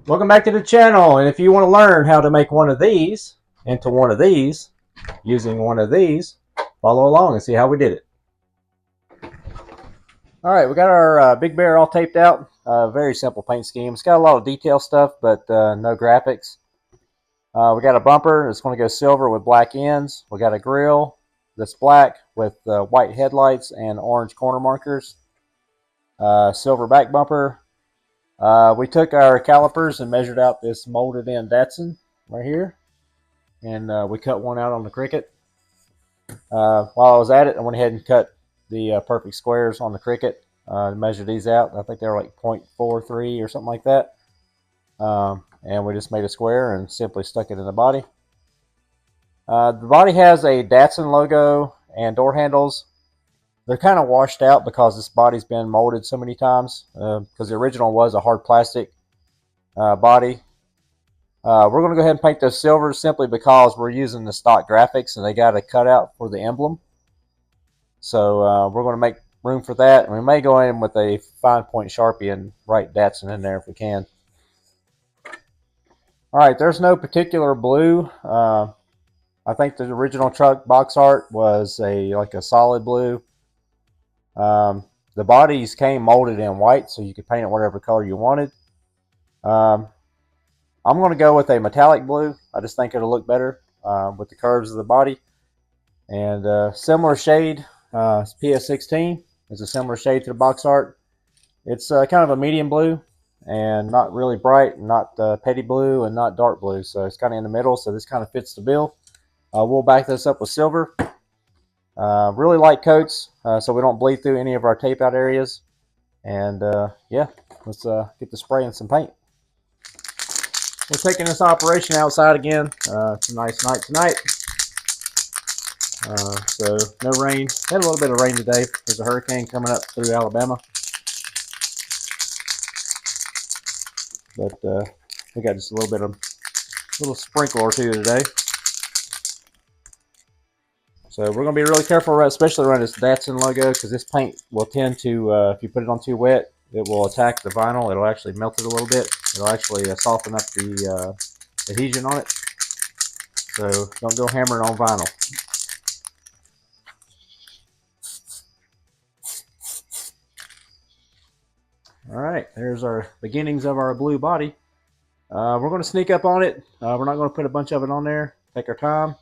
Welcome back to the channel, and if you want to learn how to make one of these into one of these using one of these, follow along and see how we did it. Alright, we got our Big Bear all taped out. Very simple paint scheme. It's got a lot of detail stuff, but no graphics. We got a bumper that's going to go silver with black ends. We got a grill that's black with white headlights and orange corner markers. Silver back bumper. We took our calipers and measured out this molded in Datsun right here, and we cut one out on the Cricket. While I was at it, I went ahead and cut the perfect squares on the Cricket. Measured these out. I think they were like 0.43 or something like that. And we just made a square and simply stuck it in the body. The body has a Datsun logo and door handles. They're kind of washed out because this body's been molded so many times, because the original was a hard plastic body. We're going to go ahead and paint those silver simply because we're using the stock graphics and they got a cutout for the emblem. So we're going to make room for that. And we may go in with a fine point Sharpie and write Datsun in there if we can. Alright, there's no particular blue. I think the original truck box art was like a solid blue. The bodies came molded in white, so you could paint it whatever color you wanted. I'm going to go with a metallic blue. I just think it'll look better with the curves of the body. And similar shade, PS16 is a similar shade to the box art. It's kind of a medium blue and not really bright, not petty blue and not dark blue. So it's kind of in the middle, so this kind of fits the bill. We'll back this up with silver. Really light coats, so we don't bleed through any of our tape out areas. And yeah, let's get the spray and some paint. We're taking this operation outside again. It's a nice night tonight. So no rain. Had a little bit of rain today. There's a hurricane coming up through Alabama. But we got just a little bit of little sprinkle or two today. So we're going to be really careful, especially around this Datsun logo, because this paint will tend to, if you put it on too wet, it will attack the vinyl. It'll actually melt it a little bit. It'll actually soften up the adhesion on it. So don't go hammering on vinyl. Alright, there's our beginnings of our blue body. We're going to sneak up on it. We're not going to put a bunch of it on there. Take our time.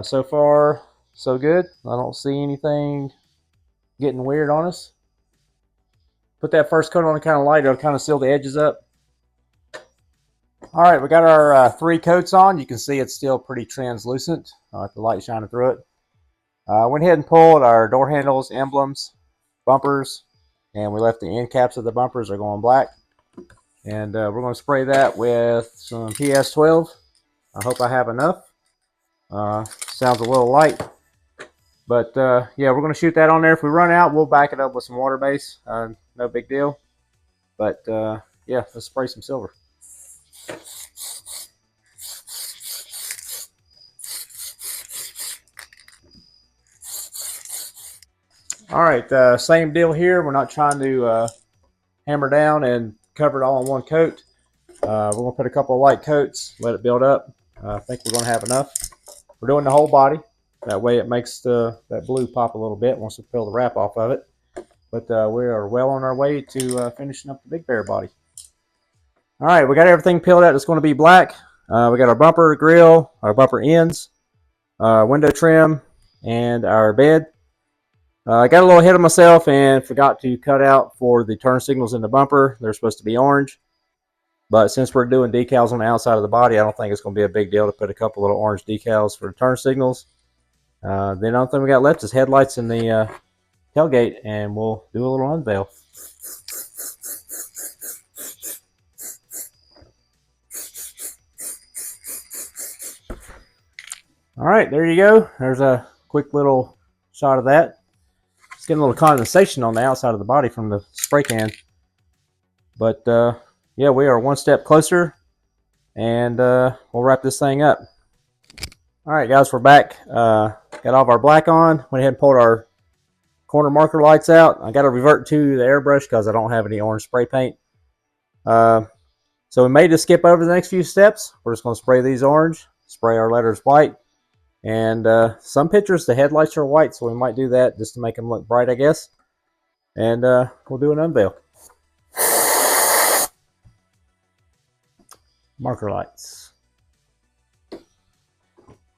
So far, so good. I don't see anything getting weird on us. Put that first coat on kind of light. It'll kind of seal the edges up. Alright, we got our 3 coats on. You can see it's still pretty translucent with the light shining through it. Went ahead and pulled our door handles, emblems, bumpers, and we left the end caps of the bumpers are going black. And we're going to spray that with some PS12. I hope I have enough. Sounds a little light, but yeah, we're going to shoot that on there. If we run out, we'll back it up with some water base. No big deal. But yeah, let's spray some silver. All right, same deal here. We're not trying to hammer down and cover it all in one coat. We're going to put a couple of light coats, let it build up. I think we're going to have enough. We're doing the whole body. That way it makes that blue pop a little bit once we peel the wrap off of it. But we are well on our way to finishing up the Big Bear body. All right, we got everything peeled out. It's going to be black. We got our bumper grill, our bumper ends, window trim, and our bed. I got a little ahead of myself and forgot to cut out for the turn signals in the bumper. They're supposed to be orange. But since we're doing decals on the outside of the body, I don't think it's going to be a big deal to put a couple little orange decals for turn signals. The only thing we got left is headlights in the tailgate, and we'll do a little unveil. All right, there you go. There's a quick little shot of that. It's getting a little condensation on the outside of the body from the spray can. But yeah, we are one step closer, and we'll wrap this thing up. All right, guys, we're back. Got all of our black on. Went ahead and pulled our corner marker lights out. I got to revert to the airbrush because I don't have any orange spray paint. So we may just skip over the next few steps. We're just going to spray these orange, spray our letters white, and some pictures the headlights are white, so we might do that just to make them look bright, I guess. And we'll do an unveil. Marker lights.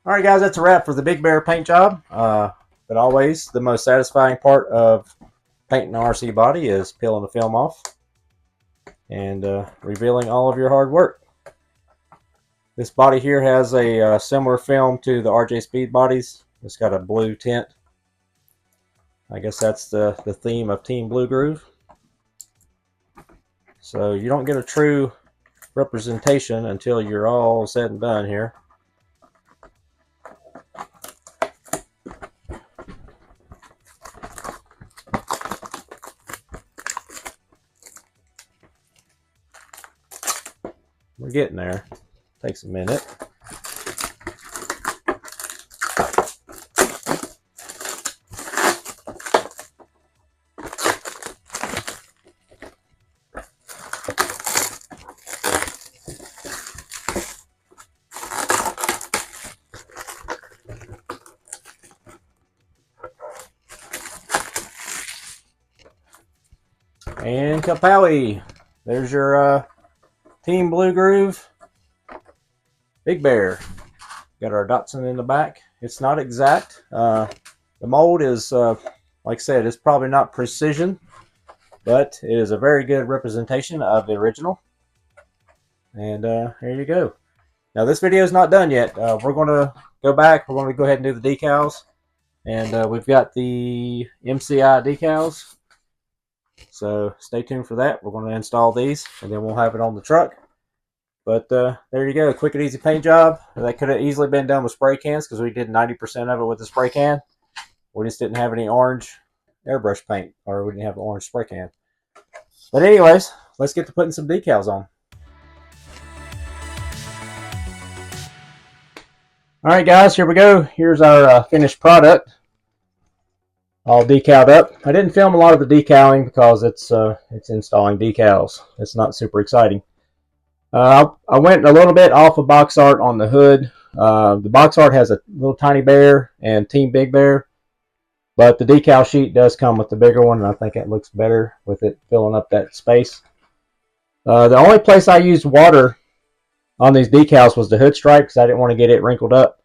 Alright guys, that's a wrap for the Big Bear paint job. But always, the most satisfying part of painting an RC body is peeling the film off and revealing all of your hard work. This body here has a similar film to the RJ Speed bodies. It's got a blue tint. I guess that's the theme of Team Blue Groove. So you don't get a true representation until you're all said and done here. We're getting there. Takes a minute. And kapowie! There's your Team Blue Groove Big Bear. Got our Datsun in the back. It's not exact. The mold is, like I said, it's probably not precision, but it is a very good representation of the original. And here you go. Now this video is not done yet. We're going to go back. We're going to go ahead and do the decals. And we've got the MCI decals. So stay tuned for that. We're going to install these and then we'll have it on the truck. But there you go, quick and easy paint job. That could have easily been done with spray cans because we did 90% of it with the spray can. We just didn't have any orange airbrush paint, or we didn't have an orange spray can. But anyways, let's get to putting some decals on. Alright guys, here we go. Here's our finished product. All decaled up. I didn't film a lot of the decaling because it's installing decals. It's not super exciting. I went a little bit off of box art on the hood. The box art has a little tiny bear and Team Big Bear, but the decal sheet does come with the bigger one, and I think it looks better with it filling up that space. The only place I used water on these decals was the hood stripe because I didn't want to get it wrinkled up.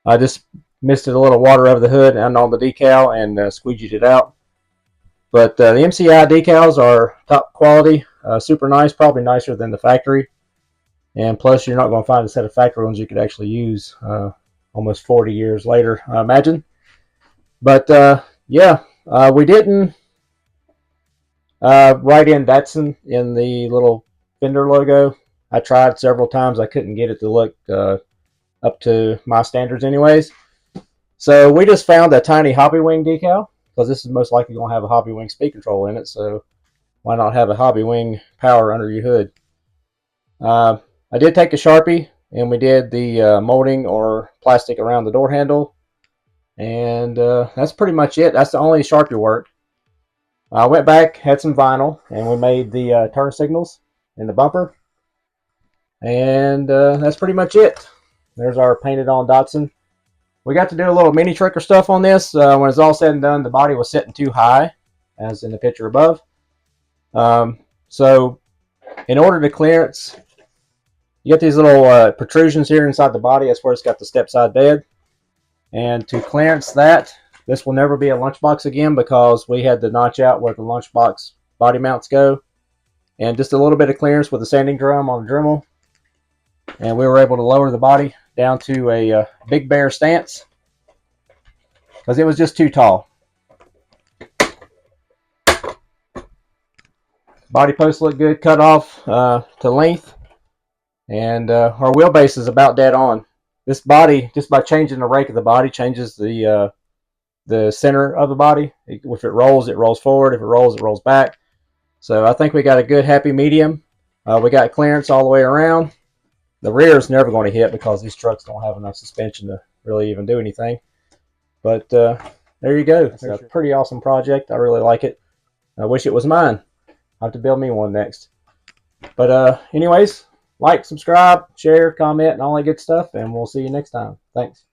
I just misted a little water over the hood and on the decal and squeegeed it out. But the MCI decals are top quality, super nice, probably nicer than the factory. And plus, you're not going to find a set of factory ones you could actually use almost 40 years later, I imagine. But yeah, we didn't write in Datsun in the little fender logo. I tried several times. I couldn't get it to look up to my standards anyways. So we just found a tiny Hobby Wing decal, because this is most likely going to have a Hobby Wing speed control in it, so why not have a Hobby Wing power under your hood? I did take a Sharpie, and we did the molding or plastic around the door handle, and that's pretty much it. That's the only Sharpie work. I went back, had some vinyl, and we made the turn signals in the bumper, and that's pretty much it. There's our painted on Datsun. We got to do a little mini trick or stuff on this. When it's all said and done, the body was sitting too high, as in the picture above. So in order to clearance, you get these little protrusions here inside the body. That's where it's got the step side bed. And to clearance that, this will never be a lunchbox again because we had to notch out where the lunchbox body mounts go. And just a little bit of clearance with a sanding drum on the Dremel. And we were able to lower the body down to a Big Bear stance because it was just too tall. Body posts look good, cut off to length, and our wheelbase is about dead on. This body, just by changing the rake of the body, changes the center of the body. If it rolls forward. If it rolls back. So I think we got a good happy medium. We got clearance all the way around. The rear is never going to hit because these trucks don't have enough suspension to really even do anything. But there you go. It's a pretty awesome project. I really like it. I wish it was mine. I'll have to build me one next. But anyways, like, subscribe, share, comment, and all that good stuff, and we'll see you next time. Thanks.